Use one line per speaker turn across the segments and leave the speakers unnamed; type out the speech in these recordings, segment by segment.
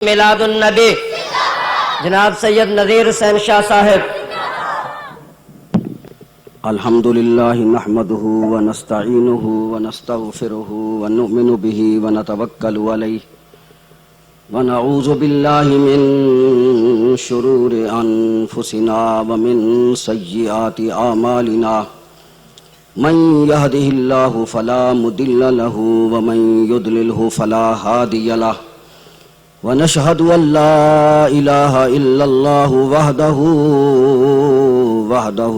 میلاد النبی جناب سید نذیر حسین شاہ صاحب.
الحمدللہ نحمده ونستعینه ونستغفره ونؤمن به ونتوکل علیہ ونعوذ باللہ من شرور انفسنا ومن سیئات اعمالنا من يهده اللہ فلا مضل له ومن يضلله فلا هادی له ونشهد أن لا إله إلا الله وحده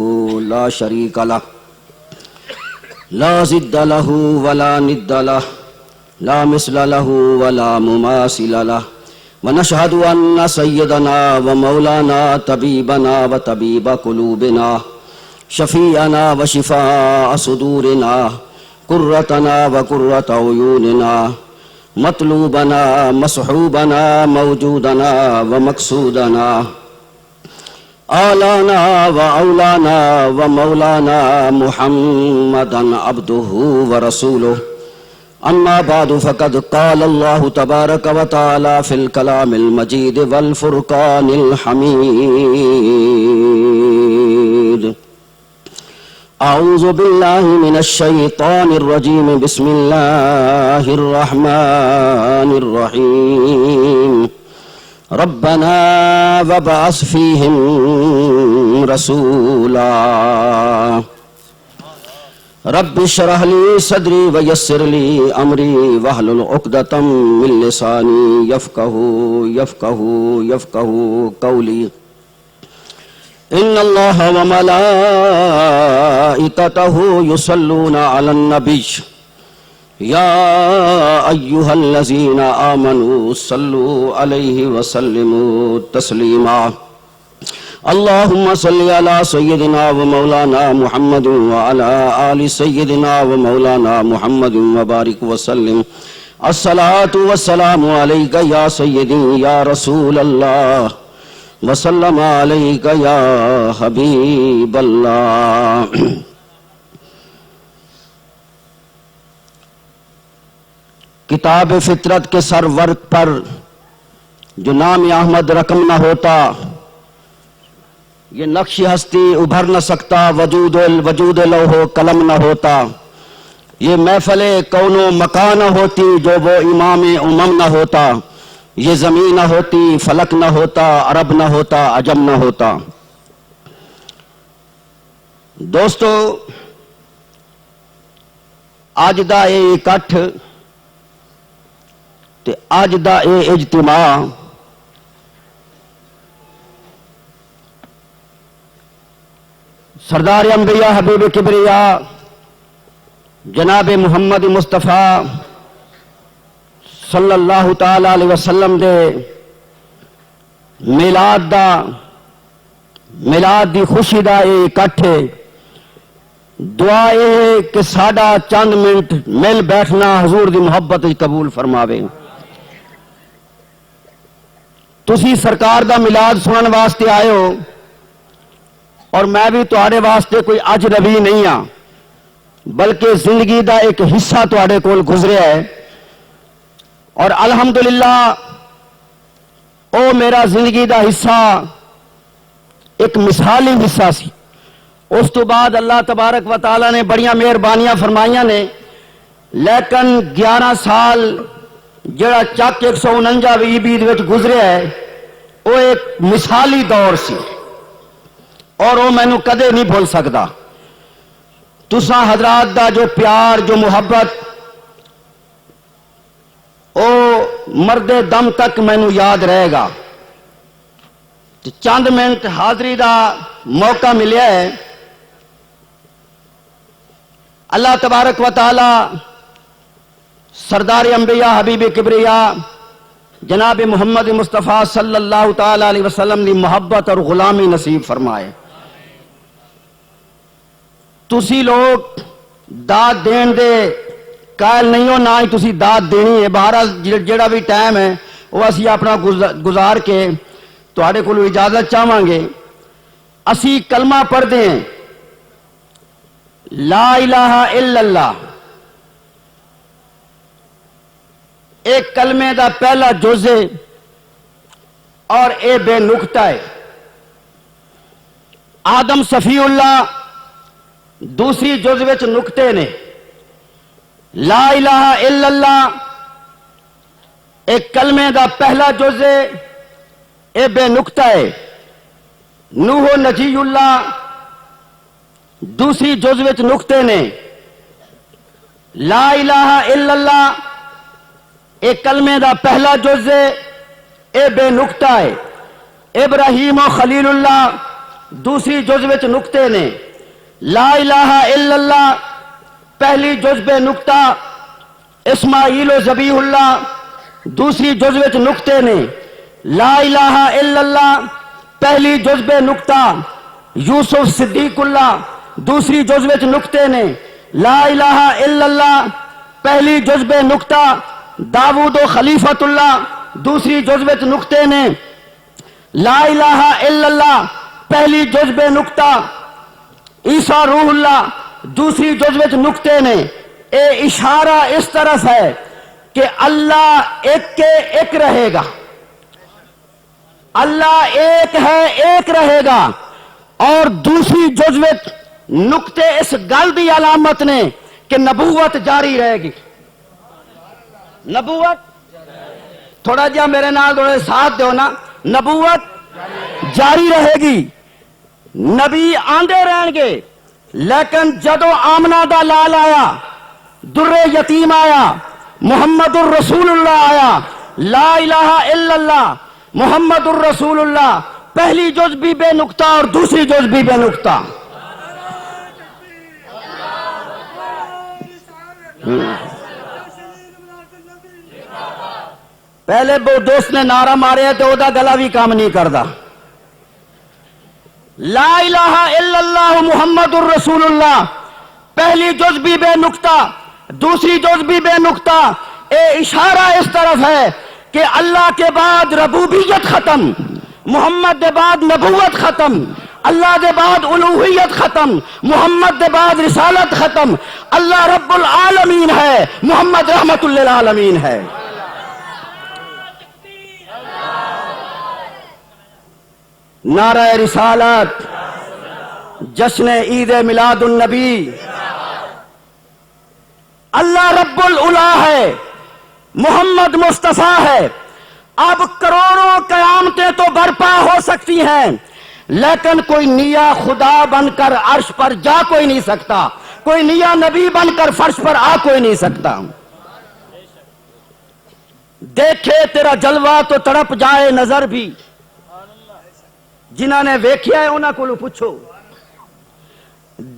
لا شريك له لا ضد له ولا ند له لا مثل له ولا مماثل له ونشهد أن سيدنا ومولانا طبيبنا وطبيب قلوبنا شفيعنا وشفاء صدورنا قرتنا وقرة عيوننا مطلوبنا مصحوبنا موجودنا ومقصودنا آلانا وأولانا ومولانا محمدا عبده ورسوله. أما بعد فقد قال الله تبارك وتعالى في الكلام المجيد والفرقان الحميد. أعوذ بالله من الشيطان الرجيم. بسم الله الرحمن الرحيم. ربنا وابعث فيهم رسولا رب اشرح لي صدري ويسر لي أمري واحلل عقدة من لساني يفقهوا قولي. إن الله وملائكته يصلون على النبي يا أيها الذين آمنوا صلوا عليه وسلموا تسليما. اللهم صل على سيدنا ومولانا محمد وعلى آل سيدنا ومولانا محمد وبارك وسلم. الصلاة والسلام عليك يا سيدي يا رسول الله وسلم علیک یا حبیب اللہ. کتاب فطرت کے سر ورق پر جو نام احمد رقم نہ ہوتا، یہ نقش ہستی ابھر نہ سکتا. وجود لوح و قلم نہ ہوتا، یہ محفل کون و مکان نہ ہوتی. جو وہ امام امم نہ ہوتا، یہ زمین نہ ہوتی، فلک نہ ہوتا، عرب نہ ہوتا، عجم نہ ہوتا. دوستو، آج دا اے اکٹھ تے آج دا اے اجتماع سردار انبیاء حبیب کبریا جناب محمد مصطفیٰ صلی اللہ تعالی علیہ وسلم دے میلاد دی خوشی دا اے اکٹھ. دعا اے کہ ساڈا چند منٹ مل بیٹھنا حضور دی محبت قبول فرماوے. تسی سرکار دا میلاد سنن واسطے آئے ہو، اور میں بھی تواڈے واسطے کوئی اجنبی نہیں ہاں، بلکہ زندگی دا ایک حصہ تواڈے کول گزریا ہے. اور الحمدللہ او میرا زندگی دا حصہ ایک مثالی حصہ سی. اس تو بعد اللہ تبارک و تعالی نے بڑیاں مہربانیاں فرمائیاں نے، لیکن 11 سال جڑا چک 149 عیبید وچ گزریا ہے وہ ایک مثالی دور سی، اور وہ مینوں کدے نہیں بھول سکدا. تساں حضرات دا جو پیار، جو محبت، او مرد دم تک مینوں یاد رہے گا. چند منٹ حاضری دا موقع ملیا ہے. اللہ تبارک و تعالی سردار انبیاء حبیب کبریا جناب محمد مصطفیٰ صلی اللہ تعالی علیہ وسلم دی محبت اور غلامی نصیب فرمائے. تسی لوگ داد دین دے قائل نہیں ہو، نہ ہی تسی داد دینی ہے. بہرحال جڑا بھی ٹائم ہے وہ اسی اپنا گزار کے تواڈے کولوں اجازت چاہواں گے. اسی کلمہ پڑھتے ہیں، لا الہ الا اللہ. ایک کلمے دا پہلا جز ہے اور اے بے نقطہ ہے۔ آدم صفی اللہ دوسری جز وچ نقطے نے، لا الہ الا اللہ ایک کلمے دا پہلا جز ہے، اے بے نقطہ ہے۔ نوح نجی اللہ دوسری جز وچ نقطے نے، لا الہ الا اللہ ایک کلمے دا پہلا جز ہے، اے بے نقطہ ہے۔ ابراہیم و خلیل اللہ دوسری جز وچ نقطے نے، لا الہ الا اللہ پہلی جز بے نقطہ۔ اسماعیل و ذبیح اللہ دوسری جز وچ نقطے نے، لا الہ الا اللہ پہلی جز بے نقطہ۔ یوسف صدیق اللہ دوسری جز وچ نقطے نے، لا الہ الا اللہ پہلی جز بے نقطہ۔ داؤد و خلیفۃ اللہ دوسری جز وچ نقطے نے، لا الہ الا اللہ پہلی جز بے نقطہ۔ عیسیٰ روح اللہ دوسری جز وچ نقطے نے۔ اے اشارہ اس طرف ہے کہ اللہ ایک کے ایک رہے گا، اللہ ایک ہے ایک رہے گا۔ اور دوسری جز وچ نقطے اس گل دی علامت نے کہ نبوت جاری رہے گی۔ نبوت تھوڑا جہا میرے نال تھوڑے ساتھ دیو نا، نبوت جاری رہے گی، نبی آندے رہن گے، لیکن جدو آمنہ دا لال آیا، در یتیم آیا، محمد الرسول اللہ آیا، لا الہ الا اللہ محمد الرسول اللہ پہلی جز بھی بے نقطہ اور دوسری جز بھی بے نقطہ۔ پہلے وہ دوست نے نعرہ مارے تو وہ گلا بھی کام نہیں کرتا۔ لا الہ الا اللہ محمد الرسول اللہ پہلی جز بھی بے نقطہ دوسری جز بھی بے نقطہ۔ اے اشارہ اس طرف ہے کہ اللہ کے بعد ربوبیت ختم، محمد دے بعد نبوت ختم، اللہ دے بعد الوہیت ختم، محمد دے بعد رسالت ختم۔ اللہ رب العالمین ہے، محمد رحمت للعالمین ہے۔ نعرہ رسالت، جشن عید میلاد النبی، اللہ رب العلا ہے، محمد مصطفیٰ ہے۔ اب کروڑوں قیامتیں تو برپا ہو سکتی ہیں، لیکن کوئی نیا خدا بن کر عرش پر جا کوئی نہیں سکتا، کوئی نیا نبی بن کر فرش پر آ کوئی نہیں سکتا۔ دیکھے تیرا جلوہ تو تڑپ جائے نظر بھی، جنہاں نے ویکھیا ہے انہاں کو پوچھو۔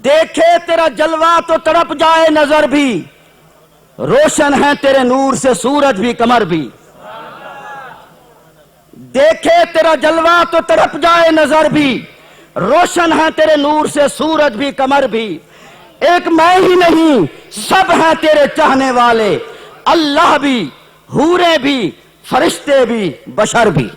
دیکھے تیرا جلوہ تو تڑپ جائے نظر بھی، روشن ہے تیرے نور سے سورج بھی قمر بھی۔ دیکھے تیرا جلوہ تو تڑپ جائے نظر بھی، روشن ہے تیرے نور سے سورج بھی قمر بھی۔ ایک میں ہی نہیں سب ہیں تیرے چاہنے والے، اللہ بھی، حوریں بھی، فرشتے بھی، بشر بھی۔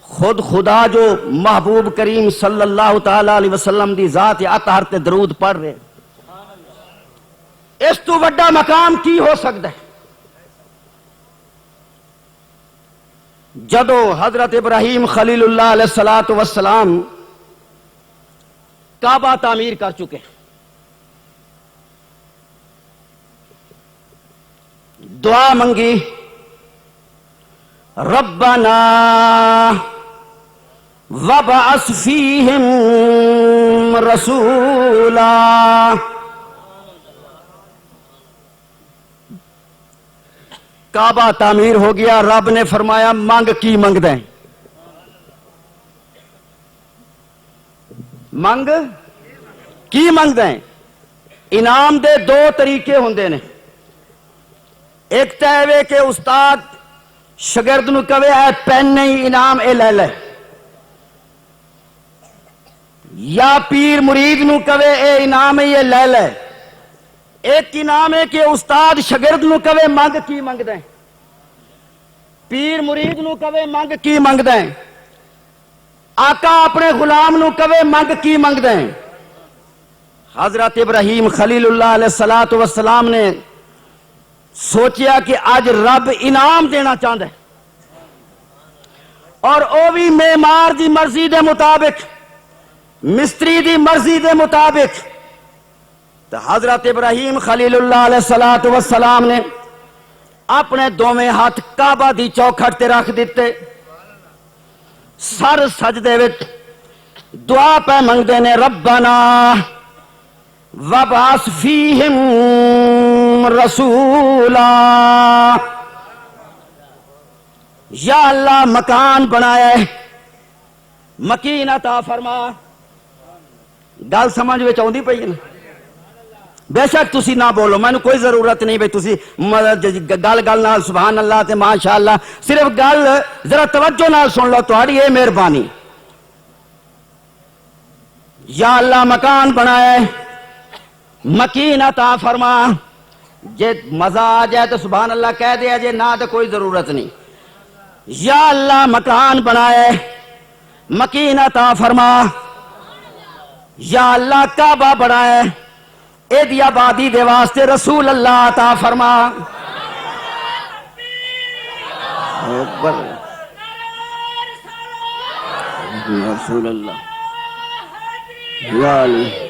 خود خدا جو محبوب کریم صلی اللہ تعالی علیہ وسلم دی ذات اطہر تے درود پڑھ رہے، اس تو وڈا مقام کی ہو سکتا ہے؟ جدو حضرت ابراہیم خلیل اللہ علیہ الصلوۃ والسلام کعبہ تعمیر کر چکے، دعا منگی، ربنا وابعث فیہم رسولا۔ کعبہ تعمیر ہو گیا، رب نے فرمایا مانگ کی منگ دیں، منگ کی منگ دیں۔ انعام دے دو طریقے ہوندے نے، ایک تے کہ استاد شگرد نو کہے اے پین نہیں انعام اے لے لے، یا پیر مرید نو کہے اے انعام یہ لے لے۔ ایک انعام ہے کہ استاد شگرد نو کہے منگ کی منگ دیں، پیر مرید نو کہے منگ کی منگ دیں، آقا اپنے غلام نو کہے منگ کی منگ دیں۔ حضرت ابراہیم خلیل اللہ علیہ الصلوۃ والسلام نے سوچیا کہ اج رب انعام دینا چاہتا ہے اور او بھی معمار دی مرضی دے مطابق مستری دی مرضی دے مطابق تو حضرت ابراہیم خلیل اللہ علیہ السلام نے اپنے دوویں ہاتھ کعبہ دی چوکھٹ تے رکھ دیتے سر سجدے وچ دعا پہ منگدے نے ربنا وبعث فیہم رسولا یا اللہ مکان بنایا ہے مکین عطا فرما گل سمجھ وچ آندی پئی ہے نا بے شک تسی نہ بولو مینوں کوئی ضرورت نہیں بھئی تسی گل نال سبحان اللہ تے ماشاءاللہ صرف گل ذرا توجہ نال سن لو تہاڈی اے مہربانی یا اللہ مکان بنایا ہے مکین عطا فرما جے مزہ آ جائے تو سبحان اللہ کہہ دیا جے نہ تو کوئی ضرورت نہیں یا اللہ مکان بنایا ہے مکین عطا فرما یا اللہ کعبہ بنایا ہے اے دی آبادی دے واسطے رسول اللہ عطا فرما رسول اللہ یا اللہ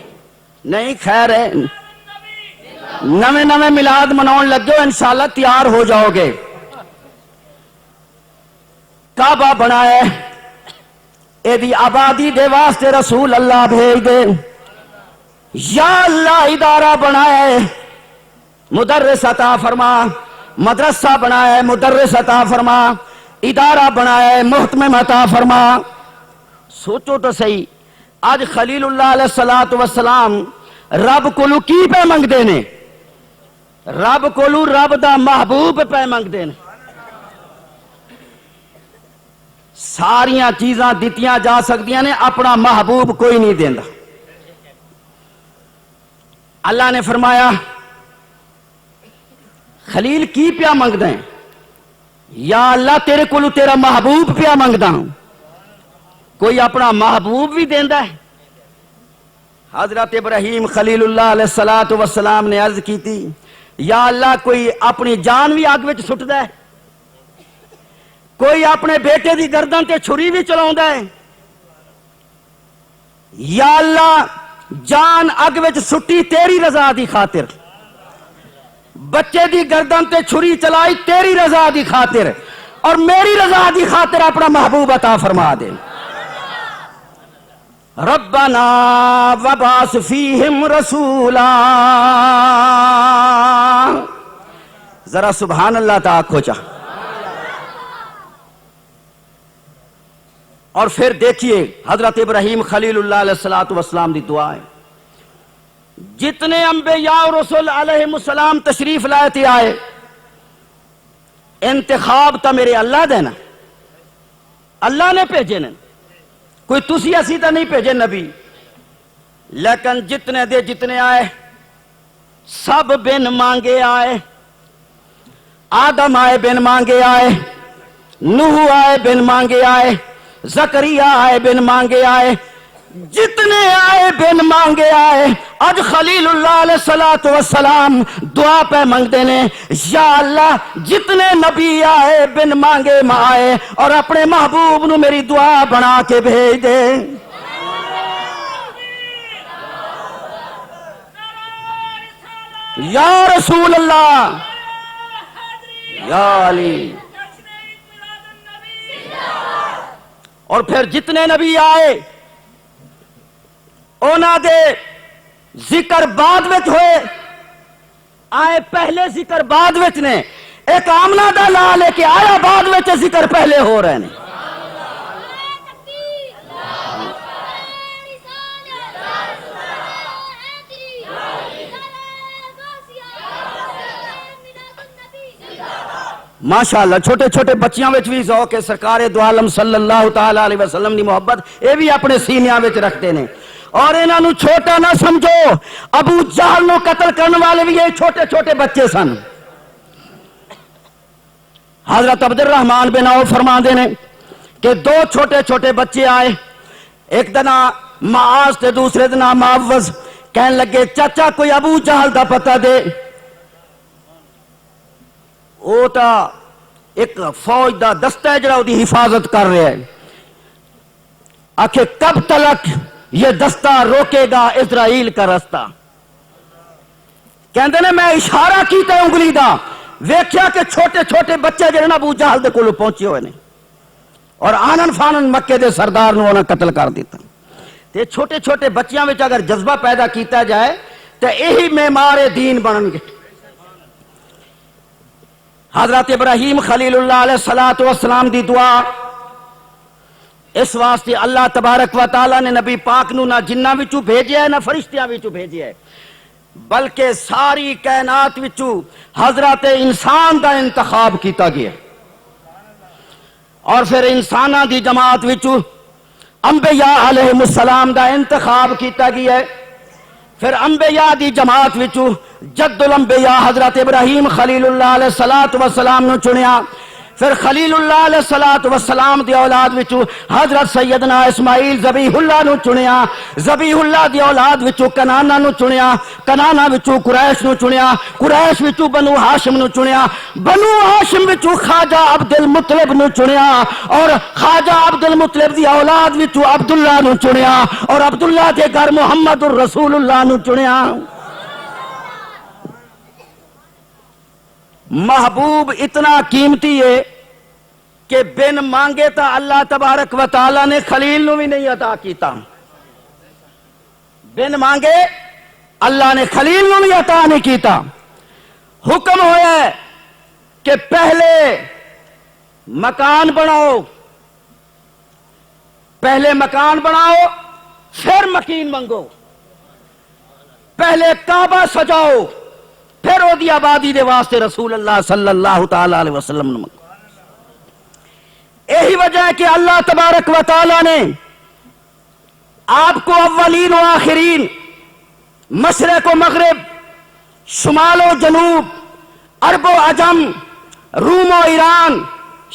نہیں خیر ہے نویں میلاد مناؤن لگے انشاءاللہ تیار ہو جاؤ گے کعبہ بنائے اے دی آبادی دے واسطے رسول اللہ بھیج دے یا اللہ ادارہ بنائے مدرس عطا فرما مدرسہ بنائے مدرس عطا فرما ادارہ بنائے محتمم عطا فرما سوچو تو صحیح آج خلیل اللہ علیہ السلام رب کولو کی پہ منگ دینے رب کولو رب دا محبوب پہ منگ دینے ساریاں چیزاں دیتیاں جا سکتیاں نے اپنا محبوب کوئی نہیں دیندا اللہ نے فرمایا خلیل کی پیا منگ دیں یا اللہ تیرے کولو تیرا محبوب پیا منگ دا ہوں کوئی اپنا محبوب بھی دیندا ہے حضرت ابراہیم خلیل اللہ علیہ السلام نے عرض کی تھی یا اللہ کوئی اپنی جان بھی آگ وچ سٹدا ہے کوئی اپنے بیٹے دی گردن تے چھری بھی چلاوندا ہے یا اللہ جان اگ وچ سٹی تیری رضا دی خاطر بچے دی گردن تے چھری چلائی تیری رضا دی خاطر اور میری رضا دی خاطر اپنا محبوب عطا فرما دے ربنا وبعث فیہم رسولا ذرا سبحان اللہ تا آنکھو چاہ اور پھر دیکھیے حضرت ابراہیم خلیل اللہ علیہ السلام دی دعا ہے جتنے انبیاء اور رسول علیہ السلام تشریف لائے تھے آئے انتخاب تا میرے اللہ دینا اللہ نے بھیجے نے کوئی تسی اسی تا نہیں بھیجے نبی لیکن جتنے دے جتنے آئے سب بن مانگے آئے آدم آئے بن مانگے آئے نوح آئے بن مانگے آئے زکریا آئے بن مانگے آئے جتنے آئے بن مانگے آئے اج خلیل اللہ علیہ السلام دعا پہ منگ دینے یا اللہ جتنے نبی آئے بن مانگے آئے اور اپنے محبوب نو میری دعا بنا کے بھیج دے یا رسول اللہ یا علی اور پھر جتنے نبی آئے اونا دے ذکر بعد وچ ہوئے آئے پہلے ذکر بعد وچ نے ایک آمنہ دا لا لے کے آیا بعد وچ ذکر پہلے ہو رہے نے ماشاءاللہ چھوٹے چھوٹے بچیاں وچ بھی ذوق ہے سرکار دو عالم صلی اللہ تعالی علیہ وسلم دی محبت اے بھی اپنے سینیاں وچ رکھتے نے اور انہاں نو چھوٹا نہ سمجھو ابو جہل نو قتل کرنے والے بھی یہ چھوٹے چھوٹے بچے سن حضرت عبد الرحمن بن عوف فرماندے نے کہ دو چھوٹے چھوٹے بچے آئے ایک دا نام معاذ تے دوسرے دا نام معوذ کہنے لگے چاچا کوئی ابو جہل دا پتہ دے وہ تو ایک فوج دا دستہ ہے جڑا دی حفاظت کر رہے ہیں. آخر کب تلک یہ دستہ روکے گا اسرائیل کا رستہ؟ کہندے نے میں اشارہ کیتا انگلی دا، ویکھیا کہ چھوٹے چھوٹے بچے جڑے نا ابو جہل دے کولوں پہنچے ہوئے نے اور آنن فانن مکے دے سردار نو انہاں قتل کر دیتا. تے چھوٹے چھوٹے بچیاں وچ اگر جذبہ پیدا کیتا جائے تے یہی معمار دین بنن گے. حضرت ابراہیم خلیل اللہ علیہ الصلوۃ والسلام دی دعا اس واسطے اللہ تبارک و تعالی نے نبی پاک نو نہ جنہ وچوں بھیجیا ہے نہ فرشتیاں وچوں بھیجیا ہے، بلکہ ساری کائنات وچوں حضرت انسان دا انتخاب کیتا گیا اور پھر انساناں دی جماعت وچوں انبیاء علیہ السلام دا انتخاب کیتا گیا ہے. پھر انبیاء دی جماعت وچوں جد الانبیاء حضرت ابراہیم خلیل اللہ علیہ الصلوۃ والسلام نو چنیا. پھر خلیل اللہ علیہ الصلوۃ والسلام دی اولاد وچوں حضرت سیدنا اسماعیل ذبیح اللہ نو چنیا. ذبیح اللہ دی اولاد وچوں کنانا نو چنیا. کنانا وچوں قریش نو چنیا. قریش وچوں بنو ہاشم نو چنیا. بنو ہاشم وچوں خواجہ عبد المطلب نو چنیا اور خواجہ عبد المطلب دی اولاد وچوں عبداللہ نو چنیا اور عبداللہ دے گھر محمد الرسول اللہ نو چنیا. محبوب اتنا قیمتی ہے کہ بن مانگے تا اللہ تبارک و تعالی نے خلیل نو بھی نہیں عطا کیتا. بن مانگے اللہ نے خلیل نو بھی عطا نہیں کیتا. حکم ہوا ہے کہ پہلے مکان بناؤ، پہلے مکان بناؤ پھر مکین منگو. پہلے کعبہ سجاؤ پھر او دی آبادی دے واسطے رسول اللہ صلی اللہ تعالی علیہ وسلم نے منگو. یہی وجہ ہے کہ اللہ تبارک و تعالی نے آپ کو اولین و آخرین، مشرق و مغرب، شمال و جنوب، عرب و عجم، روم و ایران،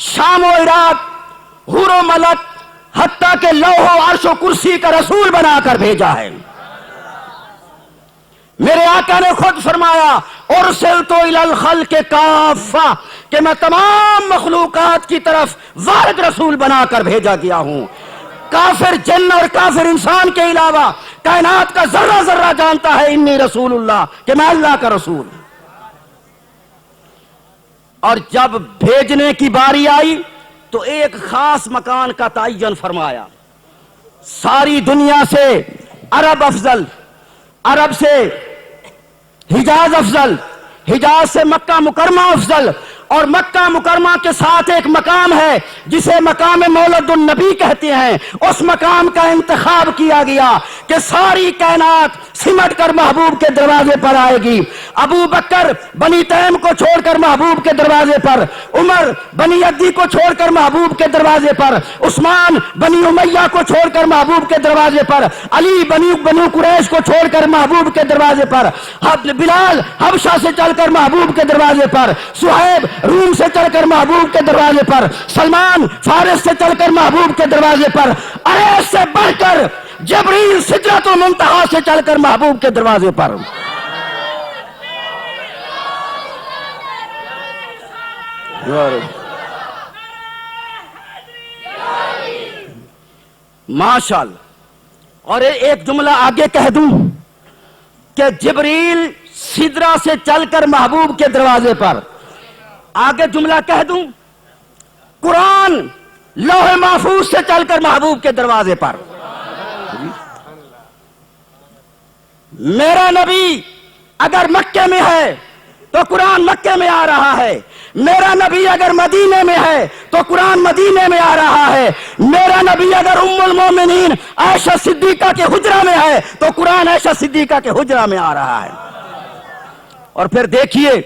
شام و عراق، حور و ملک، حتیٰ کہ لوح و عرش و کرسی کا رسول بنا کر بھیجا ہے. میرے آقا نے خود فرمایا ارسلت الی الخلق کافہ، کہ میں تمام مخلوقات کی طرف وارد رسول بنا کر بھیجا گیا ہوں. کافر جن اور کافر انسان کے علاوہ کائنات کا ذرہ ذرہ جانتا ہے انی رسول اللہ، کہ میں اللہ کا رسول. اور جب بھیجنے کی باری آئی تو ایک خاص مکان کا تعین فرمایا. ساری دنیا سے عرب افضل، عرب سے حجاز افضل، حجاز سے مکہ مکرمہ افضل، اور مکہ مکرمہ کے ساتھ ایک مقام ہے جسے مقام مولد النبی کہتے ہیں. اس مقام کا انتخاب کیا گیا کہ ساری کائنات سمٹ کر محبوب کے دروازے پر آئے گی. ابو بکر بنی تیم کو چھوڑ کر محبوب کے دروازے پر، عمر بنی عدی کو چھوڑ کر محبوب کے دروازے پر، عثمان بنی امیہ کو چھوڑ کر محبوب کے دروازے پر، علی بنو قریش کو چھوڑ کر محبوب کے دروازے پر، بلال حبشہ سے چل کر محبوب کے دروازے پر، صہیب روم سے چل کر محبوب کے دروازے پر، سلمان فارس سے چل کر محبوب کے دروازے پر، اس سے بڑھ کر جبریل سدرۃ المنتہا سے چل کر محبوب کے دروازے پر. ماشاءاللہ. اور ایک جملہ آگے کہہ دوں کہ جبریل سدرہ سے چل کر محبوب کے دروازے پر، آگے جملہ کہہ دوں قرآن لوح محفوظ سے چل کر محبوب کے دروازے پر. میرا نبی اگر مکے میں ہے تو قرآن مکے میں آ رہا ہے. میرا نبی اگر مدینے میں ہے تو قرآن مدینے میں آ رہا ہے. میرا نبی اگر ام المومنین عائشہ صدیقہ کے حجرہ میں ہے تو قرآن عائشہ صدیقہ کے حجرہ میں آ رہا ہے. اور پھر دیکھیے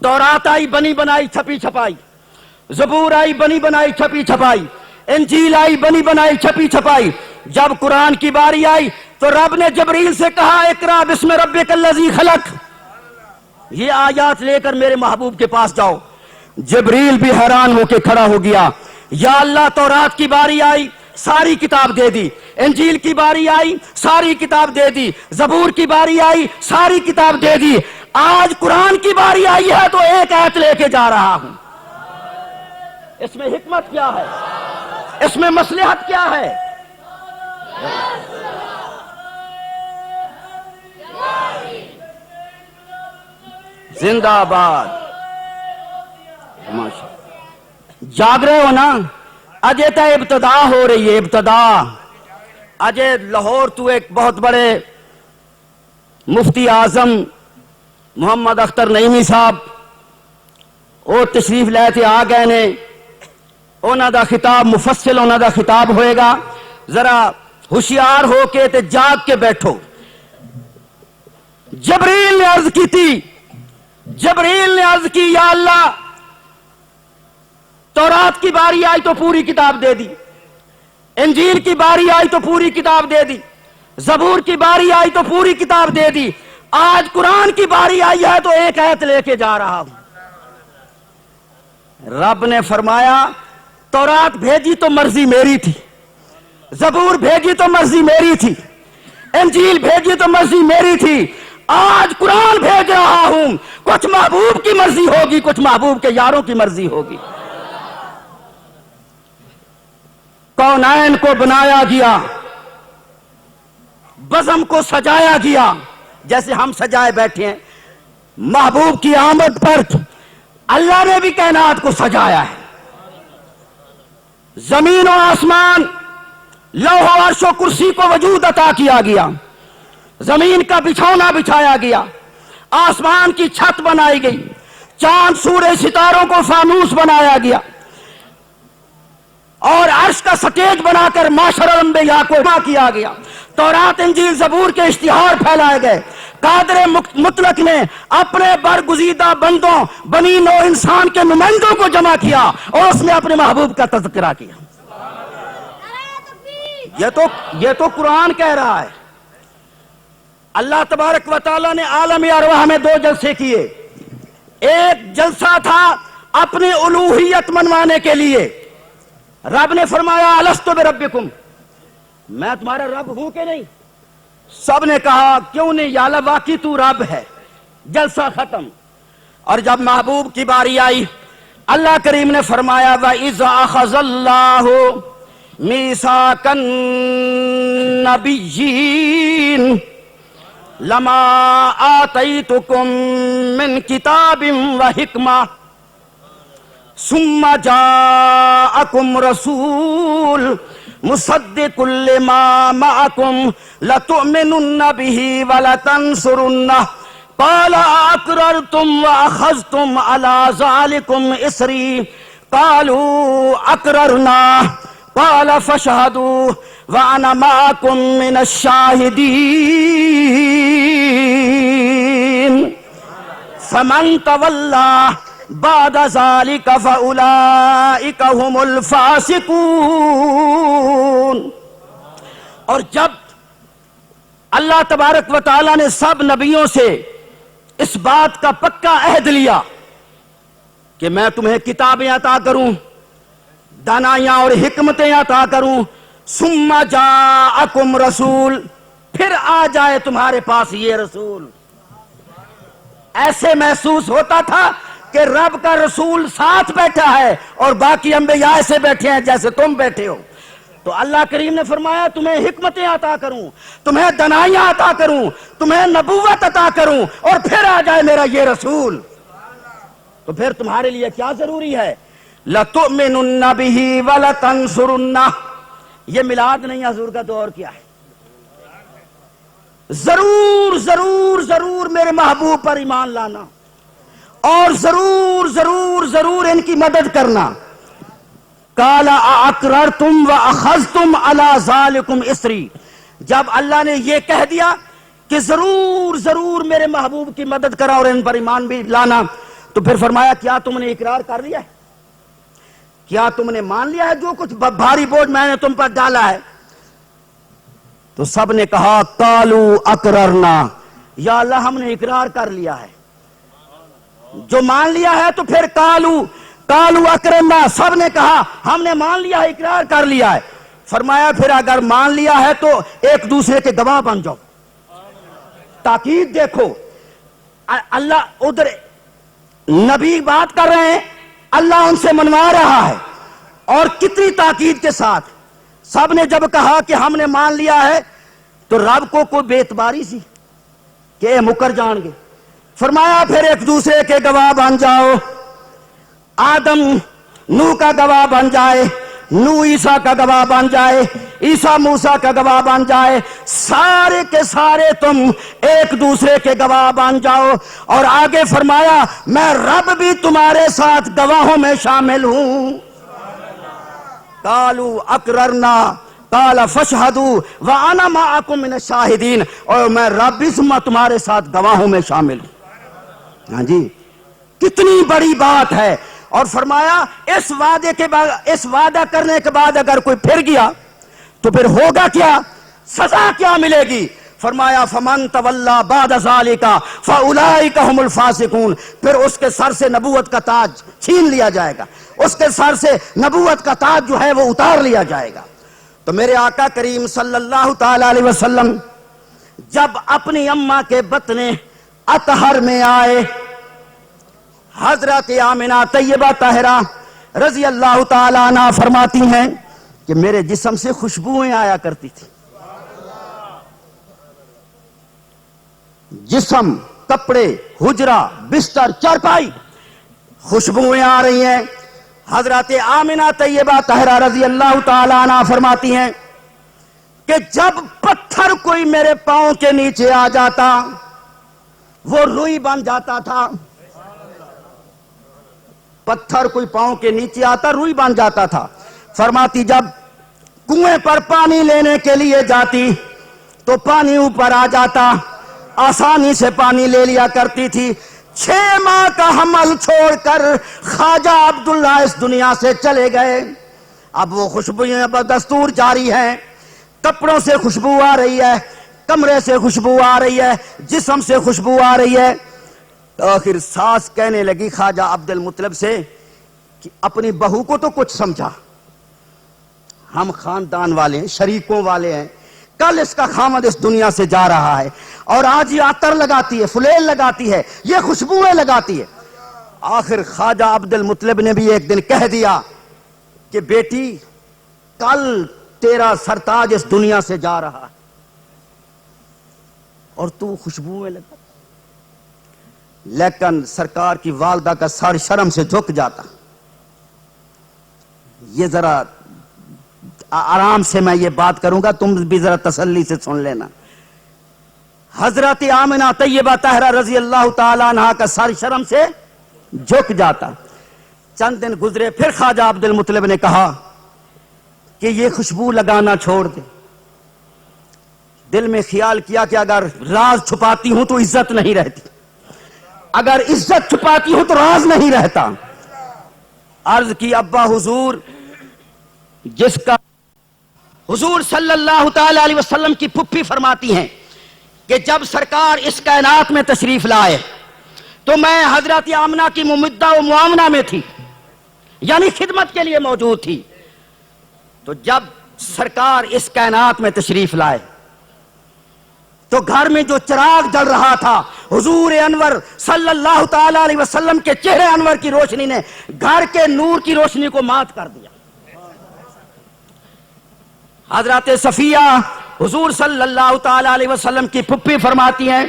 تورات آئی بنی بنائی چھپی چھپائی، زبور آئی بنی بنائی چھپی چھپائی، انجیل آئی بنی بنائی چھپی چھپائی. جب قرآن کی باری آئی تو رب نے جبریل سے کہا اقرا بسم ربک الذی خلق، یہ آیات لے کر میرے محبوب کے پاس جاؤ. جبریل بھی حیران ہو کے کھڑا ہو گیا. یا اللہ تورات کی باری آئی ساری کتاب دے دی، انجیل کی باری آئی ساری کتاب دے دی، زبور کی باری آئی ساری کتاب دے دی. آج قرآن کی باری آئی ہے تو ایک آیت لے کے جا رہا ہوں. اس میں حکمت کیا ہے؟ اس میں مصلحت کیا ہے؟ زندہ آباد. جاگ رہے ہو نا؟ اجے تو ابتدا ہو رہی ہے، ابتدا. اجے لاہور تو ایک بہت بڑے مفتی اعظم محمد اختر نعیمی صاحب وہ تشریف لے کے آ گئے نے. انہوں دا خطاب مفصل انہوں دا خطاب ہوئے گا. ذرا ہوشیار ہو کے تے جاگ کے بیٹھو. جبریل نے عرض کی تھی، جبریل نے عرض کی یا اللہ تورات کی باری آئی تو پوری کتاب دے دی، انجیل کی باری آئی تو پوری کتاب دے دی، زبور کی باری آئی تو پوری کتاب دے دی. آج قرآن کی باری آئی ہے تو ایک آیت لے کے جا رہا ہوں. رب نے فرمایا تورات بھیجی تو مرضی میری تھی، زبور بھیجی تو مرضی میری تھی، انجیل بھیجی تو مرضی میری تھی. آج قرآن بھیج رہا ہوں، کچھ محبوب کی مرضی ہوگی، کچھ محبوب کے یاروں کی مرضی ہوگی. کونین کو بنایا گیا، بزم کو سجایا گیا جیسے ہم سجائے بیٹھے ہیں. محبوب کی آمد پر اللہ نے بھی کائنات کو سجایا ہے. زمین و آسمان، لوح و عرش و کرسی کو وجود عطا کیا گیا. زمین کا بچھونا بچھایا گیا، آسمان کی چھت بنائی گئی، چاند سورج ستاروں کو فانوس بنایا گیا، اور عرش کا سٹیج بنا کر معاشر الانبیاء کو جمع کیا گیا. تورات انجیل زبور کے اشتہار پھیلائے گئے. قادر مطلق نے اپنے برگزیدہ بندوں بنی نوع انسان کے نمائندوں کو جمع کیا اور اس نے اپنے محبوب کا تذکرہ کیا. یہ تو قرآن کہہ رہا ہے. اللہ تبارک و تعالیٰ نے عالم ارواح میں 2 جلسے کیے. ایک جلسہ تھا اپنی الوہیت منوانے کے لیے. رب نے فرمایا الستو بربکم، میں تمہارا رب ہوں کہ نہیں؟ سب نے کہا کیوں نہیں یا اللہ واقعی تو رب ہے. جلسہ ختم. اور جب محبوب کی باری آئی اللہ کریم نے فرمایا وَإِذْ أَخَذَ اللَّهُ مِيثَاقَ النَّبِيِّينَ لَمَا آتَيْتُكُم مِّن كِتَابٍ وَحِكْمَةٍ ثم جاءكم رسول مصدق لما معكم لتؤمنن به ولتنصرنه قال أقررتم وأخذتم على ذلكم إصري قالوا أقررنا قال فاشهدوا وأنا معكم من الشاهدين فمن تولى بعد ذلك فأولئك هم الفاسقون. اور جب اللہ تبارک و تعالیٰ نے سب نبیوں سے اس بات کا پکا عہد لیا کہ میں تمہیں کتابیں عطا کروں، دانائیاں اور حکمتیں عطا کروں، ثم جاءکم رسول، پھر آ جائے تمہارے پاس یہ رسول. ایسے محسوس ہوتا تھا کہ رب کا رسول ساتھ بیٹھا ہے اور باقی انبیاء ایسے بیٹھے ہیں جیسے تم بیٹھے ہو. تو اللہ کریم نے فرمایا تمہیں حکمتیں عطا کروں، تمہیں دانائیاں عطا کروں، تمہیں نبوت عطا کروں، اور پھر آ جائے میرا یہ رسول. تو پھر تمہارے لیے کیا ضروری ہے؟ لَتُؤْمِنُنَّ بِهِ وَلَتَنْصُرُنَّهُ. یہ میلاد نہیں، حضور کا دور کیا ہے. ضرور ضرور ضرور میرے محبوب پر ایمان لانا اور ضرور ضرور ضرور ان کی مدد کرنا. قال اقررتم واخذتم على ذلكم اسری. جب اللہ نے یہ کہہ دیا کہ ضرور ضرور میرے محبوب کی مدد کرا اور ان پر ایمان بھی لانا، تو پھر فرمایا کیا تم نے اقرار کر لیا ہے؟ کیا تم نے مان لیا ہے جو کچھ بھاری بوجھ میں نے تم پر ڈالا ہے؟ تو سب نے کہا قالوا اقررنا، یا اللہ ہم نے اقرار کر لیا ہے. جو مان لیا ہے تو پھر قالوا اقررنا، سب نے کہا ہم نے مان لیا ہے، اقرار کر لیا ہے. فرمایا پھر اگر مان لیا ہے تو ایک دوسرے کے گواہ بن جاؤ. تاکید دیکھو، اللہ ادھر نبی بات کر رہے ہیں، اللہ ان سے منوا رہا ہے، اور کتنی تاکید کے ساتھ سب نے جب کہا کہ ہم نے مان لیا ہے تو رب کو کوئی بے اعتباری سی کہ مکر جان گے. فرمایا پھر ایک دوسرے کے گواہ بن جاؤ، آدم نوح کا گواہ بن جائے، نوح عیسیٰ کا گواہ بن جائے، عیسیٰ موسیٰ کا گواہ بن جائے، سارے کے سارے تم ایک دوسرے کے گواہ بن جاؤ. اور آگے فرمایا میں رب بھی تمہارے ساتھ گواہوں میں شامل ہوں. قالوا اقررنا قال فاشهدوا وانا معكم من الشاہدین، اور میں رب بھی تمہارے ساتھ گواہوں میں شامل ہوں. ہاں جی، کتنی بڑی بات ہے. اور فرمایا اس وعدے کے بعد، اس وعدہ کرنے کے بعد اگر کوئی پھر گیا تو پھر ہوگا کیا، سزا کیا ملے گی. فرمایا فمن تولا بعد ذالک فاولئک هم الفاسقون، پھر اس کے سر سے نبوت کا تاج چھین لیا جائے گا، اس کے سر سے نبوت کا تاج جو ہے وہ اتار لیا جائے گا. تو میرے آقا کریم صلی اللہ تعالی علیہ وسلم جب اپنی اماں کے بطن اطہر میں آئے، حضرت آمنہ طیبہ طاہرہ رضی اللہ تعالی عنہ فرماتی ہیں کہ میرے جسم سے خوشبوئیں آیا کرتی تھی. جسم، کپڑے، حجرہ، بستر، چارپائی، خوشبوئیں آ رہی ہیں. حضرت آمنہ طیبہ طاہرہ رضی اللہ تعالی عنہ فرماتی ہیں کہ جب پتھر کوئی میرے پاؤں کے نیچے آ جاتا وہ روئی بن جاتا تھا. پتھر کوئی پاؤں کے نیچے آتا روئی بن جاتا تھا. فرماتی جب کنویں پر پانی لینے کے لیے جاتی تو پانی اوپر آ جاتا، آسانی سے پانی لے لیا کرتی تھی. 6 ماہ کا حمل چھوڑ کر خواجہ عبداللہ اس دنیا سے چلے گئے. اب وہ خوشبوئیں بدستور جاری ہیں، کپڑوں سے خوشبو آ رہی ہے، کمرے سے خوشبو آ رہی ہے، جسم سے خوشبو آ رہی ہے. آخر ساس کہنے لگی خواجہ عبد المطلب سے کہ اپنی بہو کو تو کچھ سمجھا، ہم خاندان والے ہیں، شریکوں والے ہیں، کل اس کا خامد اس دنیا سے جا رہا ہے اور آج یہ عطر لگاتی ہے، فلیل لگاتی ہے، یہ خوشبوئیں لگاتی ہے. آخر خواجہ عبد المطلب نے بھی ایک دن کہہ دیا کہ بیٹی کل تیرا سرتاج اس دنیا سے جا رہا ہے اور تو خوشبوئیں لگا. لیکن سرکار کی والدہ کا سر شرم سے جھک جاتا. یہ ذرا آرام سے میں یہ بات کروں گا، تم بھی ذرا تسلی سے سن لینا. حضرت آمنہ طیبہ طاہرہ رضی اللہ تعالی عنہ کا سر شرم سے جھک جاتا. چند دن گزرے، پھر خواجہ عبد المطلب نے کہا کہ یہ خوشبو لگانا چھوڑ دے. دل میں خیال کیا کہ اگر راز چھپاتی ہوں تو عزت نہیں رہتی، اگر عزت چھپاتی ہوں تو راز نہیں رہتا. عرض کی ابا حضور، جس کا حضور صلی اللہ تعالی علیہ وسلم کی پھپھی فرماتی ہیں کہ جب سرکار اس کائنات میں تشریف لائے تو میں حضرت آمنہ کی ممدہ و معاونہ میں تھی، یعنی خدمت کے لیے موجود تھی. تو جب سرکار اس کائنات میں تشریف لائے تو گھر میں جو چراغ جل رہا تھا، حضور انور صلی اللہ تعالی علیہ وسلم کے چہرے انور کی روشنی نے گھر کے نور کی روشنی کو مات کر دیا. حضرت صفیہ حضور صلی اللہ تعالی علیہ وسلم کی پھپھی فرماتی ہیں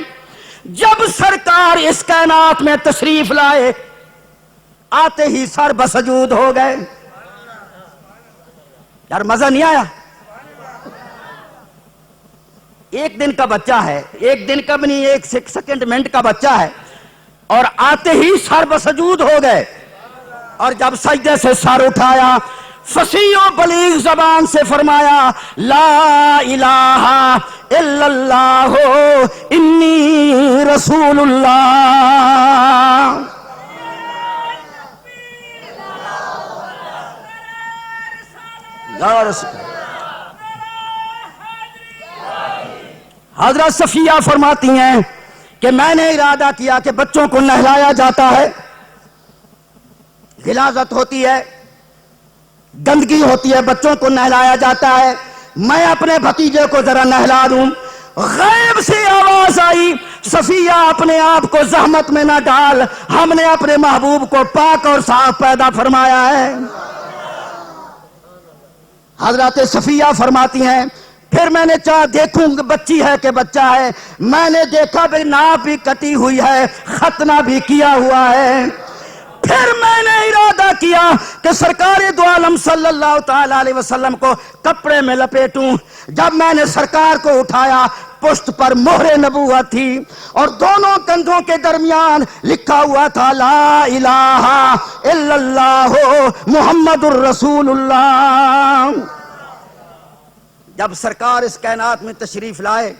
جب سرکار اس کائنات میں تشریف لائے آتے ہی سر بسجود ہو گئے. یار مزہ نہیں آیا؟ ایک دن کا بچہ ہے، ایک دن کا بھی نہیں، ایک سیکنڈ منٹ کا بچہ ہے، اور آتے ہی سر بسجود ہو گئے. اور جب سجدے سے سر اٹھایا فصیح و بلیغ زبان سے فرمایا لا الہ الا اللہ انی رسول اللہ. حضرت صفیہ فرماتی ہیں کہ میں نے ارادہ کیا کہ بچوں کو نہلایا جاتا ہے، غلاظت ہوتی ہے، گندگی ہوتی ہے، بچوں کو نہلایا جاتا ہے، میں اپنے بھتیجے کو ذرا نہلا دوں. غیب سے آواز آئی صفیہ اپنے آپ کو زحمت میں نہ ڈال، ہم نے اپنے محبوب کو پاک اور صاف پیدا فرمایا ہے۔ حضرت صفیہ فرماتی ہیں پھر میں نے چاہ دیکھوں بچی ہے کہ بچہ ہے، میں نے دیکھا بھی ناپ بھی کٹی ہوئی ہے، ختنہ بھی کیا ہوا ہے۔ پھر میں نے ارادہ کیا کہ سرکار دو عالم صلی اللہ تعالی علیہ وسلم کو کپڑے میں لپیٹوں۔ جب میں نے سرکار کو اٹھایا، پشت پر مہر نبوت تھی اور دونوں کندھوں کے درمیان لکھا ہوا تھا لا الہ الا اللہ محمد الرسول اللہ۔ جب سرکار اس کائنات میں تشریف لائے،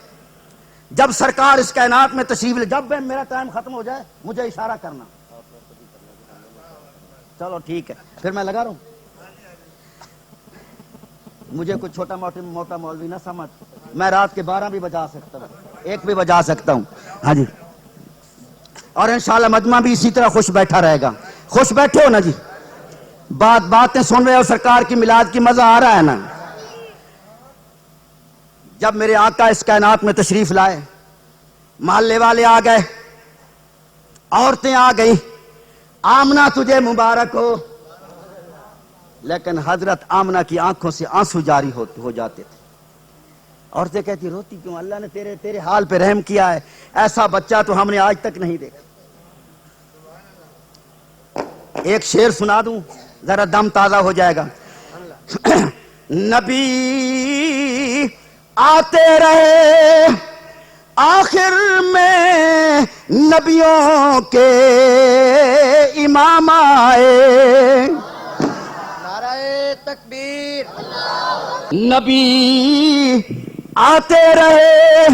جب سرکار اس کائنات میں تشریف لائے، جب میرا ٹائم ختم ہو جائے مجھے اشارہ کرنا۔ چلو ٹھیک ہے، پھر میں لگا رہا ہوں۔ مجھے کوئی چھوٹا موٹا مولوی نہ سمجھ، میں رات کے 12 بھی بجا سکتا ہوں، 1 بھی بجا سکتا ہوں۔ ہاں جی، اور انشاءاللہ مجمع بھی اسی طرح خوش بیٹھا رہے گا۔ خوش بیٹھے ہو نا جی؟ باتیں سن رہے ہو، سرکار کی میلاد کی مزہ آ رہا ہے نا؟ جب میرے آقا اس کائنات میں تشریف لائے، محلے والے آ گئے، عورتیں آ گئی، آمنہ تجھے مبارک ہو، لیکن حضرت آمنہ کی آنکھوں سے آنسو جاری ہو جاتے تھے۔ عورتیں کہتی روتی کیوں؟ اللہ نے تیرے حال پہ رحم کیا ہے، ایسا بچہ تو ہم نے آج تک نہیں دیکھا۔ ایک شعر سنا دوں ذرا دم تازہ ہو جائے گا۔ نبی آتے رہے آخر میں نبیوں کے امام آئے،
نعرہ تکبیر۔
نبی آتے رہے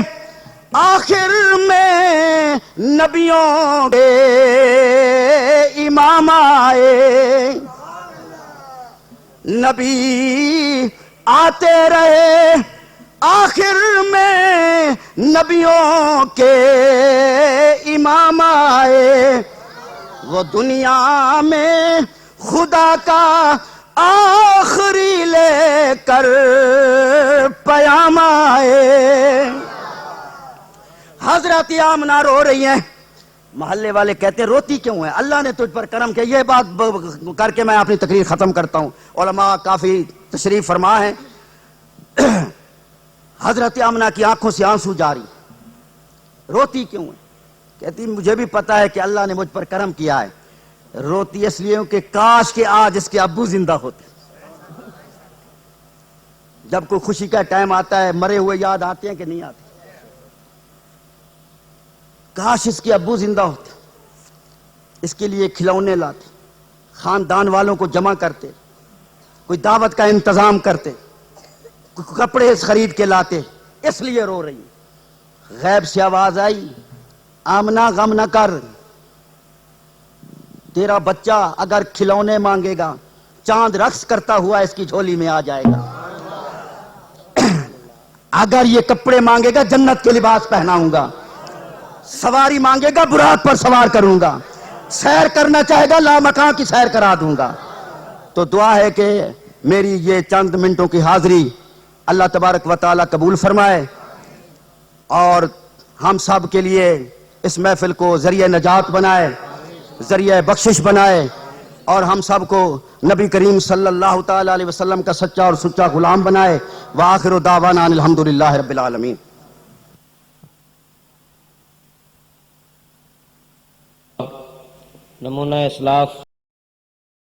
آخر میں نبیوں کے امام آئے، نبی آتے رہے آخر میں نبیوں کے امام آئے، وہ دنیا میں خدا کا آخری لے کر پیام آئے۔ حضرت آمنہ رو رہی ہیں، محلے والے کہتے ہیں روتی کیوں ہے؟ اللہ نے تجھ پر کرم کیا۔ یہ بات کر کے میں اپنی تقریر ختم کرتا ہوں، علماء کافی تشریف فرما ہے۔ حضرت آمنہ کی آنکھوں سے آنسو جاری، روتی کیوں ہے؟ کہتی مجھے بھی پتا ہے کہ اللہ نے مجھ پر کرم کیا ہے، روتی اس لیے کہ کاش کہ آج اس کے ابو زندہ ہوتے۔ جب کوئی خوشی کا ٹائم آتا ہے مرے ہوئے یاد آتے ہیں کہ نہیں آتے؟ کاش اس کے ابو زندہ ہوتے، اس کے لیے کھلونے لاتے، خاندان والوں کو جمع کرتے، کوئی دعوت کا انتظام کرتے، کپڑے خرید کے لاتے، اس لیے رو رہی۔ غیب سے آواز آئی آمنہ غم نہ کر، تیرا بچہ اگر کھلونے مانگے گا چاند رقص کرتا ہوا اس کی جھولی میں آ جائے گا، اگر یہ کپڑے مانگے گا جنت کے لباس پہناؤں گا، سواری مانگے گا براق پر سوار کروں گا، سیر کرنا چاہے گا لامکاں کی سیر کرا دوں گا۔ تو دعا ہے کہ میری یہ چند منٹوں کی حاضری اللہ تبارک و تعالی قبول فرمائے اور ہم سب کے لیے اس محفل کو ذریعہ نجات بنائے، ذریعہ بخشش بنائے، اور ہم سب کو نبی کریم صلی اللہ تعالی علیہ وسلم کا سچا اور سچا غلام بنائے۔ وآخر دعوانا ان الحمدللہ رب العالمین۔
نمونہ اسلاف